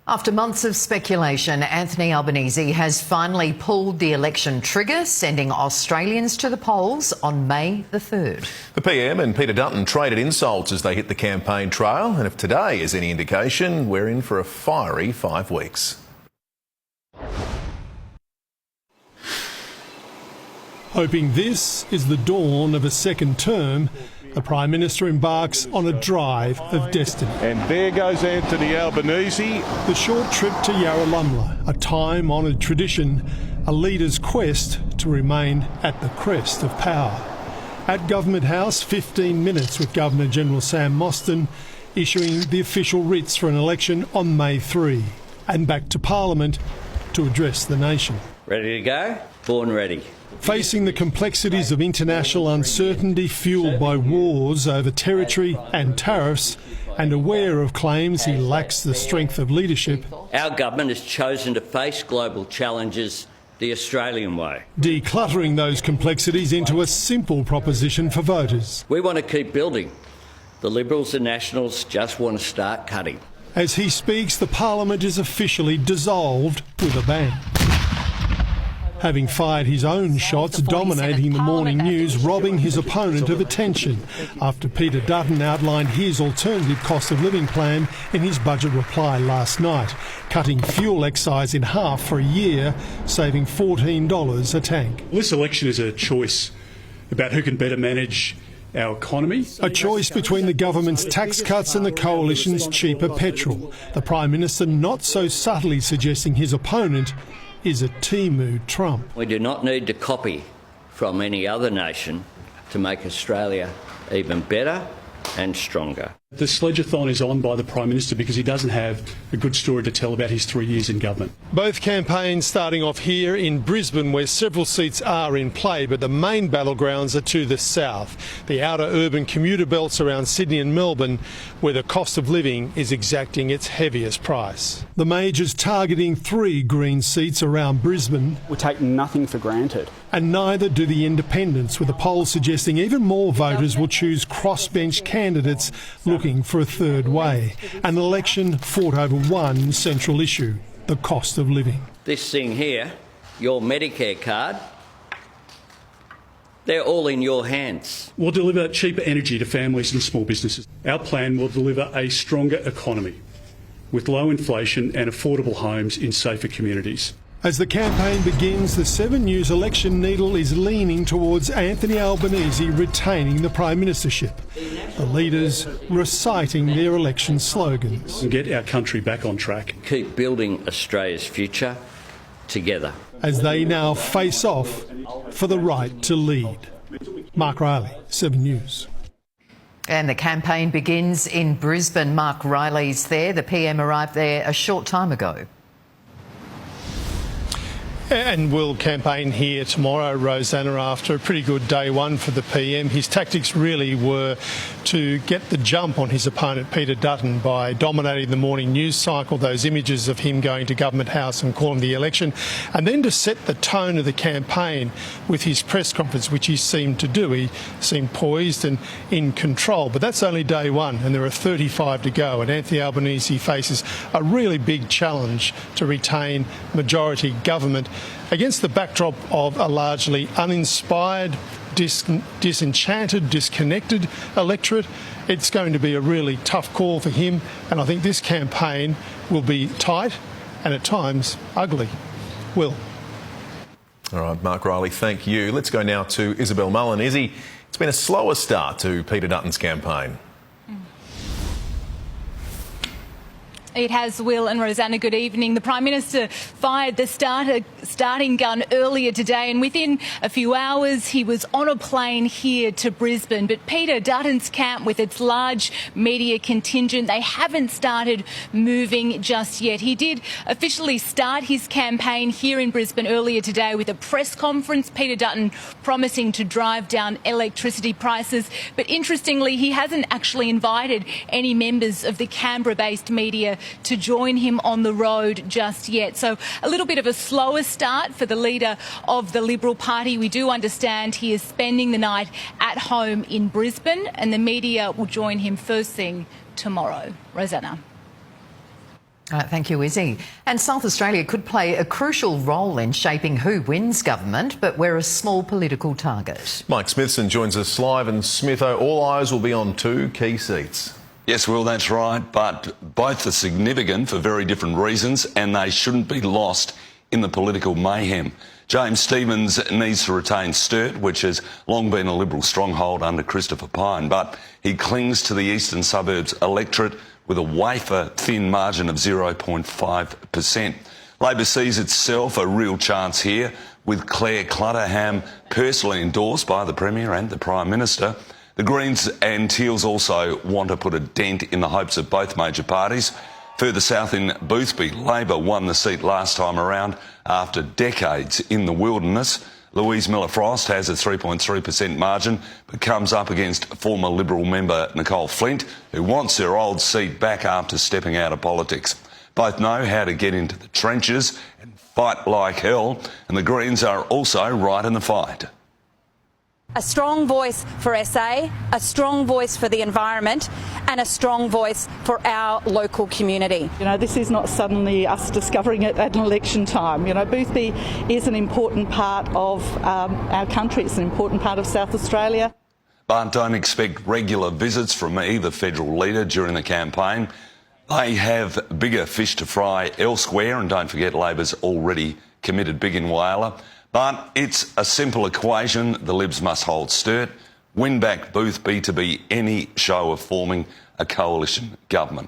After months of speculation, Anthony Albanese has finally pulled the election trigger, sending Australians to the polls on May the 3rd. The PM and Peter Dutton traded insults as they hit the campaign trail, and if today is any indication, we're in for a fiery 5 weeks. Hoping this is the dawn of a second term, the Prime Minister embarks on a drive of destiny. And there goes Anthony Albanese. The short trip to Yarralumla, a time-honoured tradition, a leader's quest to remain at the crest of power. At Government House, 15 minutes with Governor-General Sam Mostyn issuing the official writs for an election on May 3, and back to Parliament to address the nation. Ready to go? Born ready. Facing the complexities of international uncertainty fuelled by wars over territory and tariffs, and aware of claims he lacks the strength of leadership, our government has chosen to face global challenges the Australian way. Decluttering those complexities into a simple proposition for voters. We want to keep building. The Liberals and Nationals just want to start cutting. As he speaks, the Parliament is officially dissolved with a bang. Having fired his own shots, dominating the morning news, robbing his opponent of attention, after Peter Dutton outlined his alternative cost of living plan in his budget reply last night, cutting fuel excise in half for a year, saving $14 a tank. This election is a choice about who can better manage our economy. A choice between the government's tax cuts and the coalition's cheaper petrol. The Prime Minister not so subtly suggesting his opponent is a Timu Trump. We do not need to copy from any other nation to make Australia even better and stronger. The sledge-a-thon is on by the Prime Minister because he doesn't have a good story to tell about his 3 years in government. Both campaigns starting off here in Brisbane, where several seats are in play, but the main battlegrounds are to the south, the outer urban commuter belts around Sydney and Melbourne, where the cost of living is exacting its heaviest price. The majors targeting 3 Green seats around Brisbane. We take nothing for granted. And neither do the independents, with a poll suggesting even more voters will choose crossbench candidates looking for a third way. An election fought over one central issue, the cost of living. This thing here, your Medicare card, they're all in your hands. We'll deliver cheaper energy to families and small businesses. Our plan will deliver a stronger economy with low inflation and affordable homes in safer communities. As the campaign begins, the 7 News election needle is leaning towards Anthony Albanese retaining the Prime Ministership. The leaders reciting their election slogans. And get our country back on track. Keep building Australia's future together. As they now face off for the right to lead. Mark Riley, 7 News. And the campaign begins in Brisbane. Mark Riley's there. The PM arrived there a short time ago. And will campaign here tomorrow, Rosanna, after a pretty good day one for the PM. His tactics really were to get the jump on his opponent, Peter Dutton, by dominating the morning news cycle, those images of him going to Government House and calling the election, and then to set the tone of the campaign with his press conference, which he seemed to do. He seemed poised and in control. But that's only day one, and there are 35 to go. And Anthony Albanese faces a really big challenge to retain majority government against the backdrop of a largely uninspired, disenchanted, disconnected electorate. It's going to be a really tough call for him, and I think this campaign will be tight and at times ugly. Will. All right, Mark Riley, thank you. Let's go now to Isabel Mullen. Izzy, it's been a slower start to Peter Dutton's campaign. It has, Will and Rosanna, good evening. The Prime Minister fired the starting gun earlier today, and within a few hours he was on a plane here to Brisbane. But Peter Dutton's camp, with its large media contingent, they haven't started moving just yet. He did officially start his campaign here in Brisbane earlier today with a press conference, Peter Dutton promising to drive down electricity prices. But interestingly, he hasn't actually invited any members of the Canberra-based media to join him on the road just yet. So a little bit of a slower start for the leader of the Liberal Party. We do understand he is spending the night at home in Brisbane, and the media will join him first thing tomorrow. Rosanna. Thank you, Izzy. And South Australia could play a crucial role in shaping who wins government, but we're a small political target. Mike Smithson joins us live, and Smitho, all eyes will be on 2 key seats. Yes, Will, that's right, but both are significant for very different reasons, and they shouldn't be lost in the political mayhem. James Stephens needs to retain Sturt, which has long been a Liberal stronghold under Christopher Pyne, but he clings to the eastern suburbs electorate with a wafer-thin margin of 0.5%. Labor sees itself a real chance here, with Claire Clutterham personally endorsed by the Premier and the Prime Minister. The Greens and Teals also want to put a dent in the hopes of both major parties. Further south in Boothby, Labor won the seat last time around after decades in the wilderness. Louise Miller-Frost has a 3.3% margin, but comes up against former Liberal member Nicole Flint, who wants her old seat back after stepping out of politics. Both know how to get into the trenches and fight like hell, and the Greens are also right in the fight. A strong voice for SA, a strong voice for the environment, and a strong voice for our local community. You know, this is not suddenly us discovering it at an election time. You know, Boothby is an important part of our country. It's an important part of South Australia. But don't expect regular visits from either federal leader during the campaign. They have bigger fish to fry elsewhere, and don't forget Labor's already committed big in Whyalla. But it's a simple equation. The Libs must hold Sturt, win back Boothby to be any show of forming a coalition government.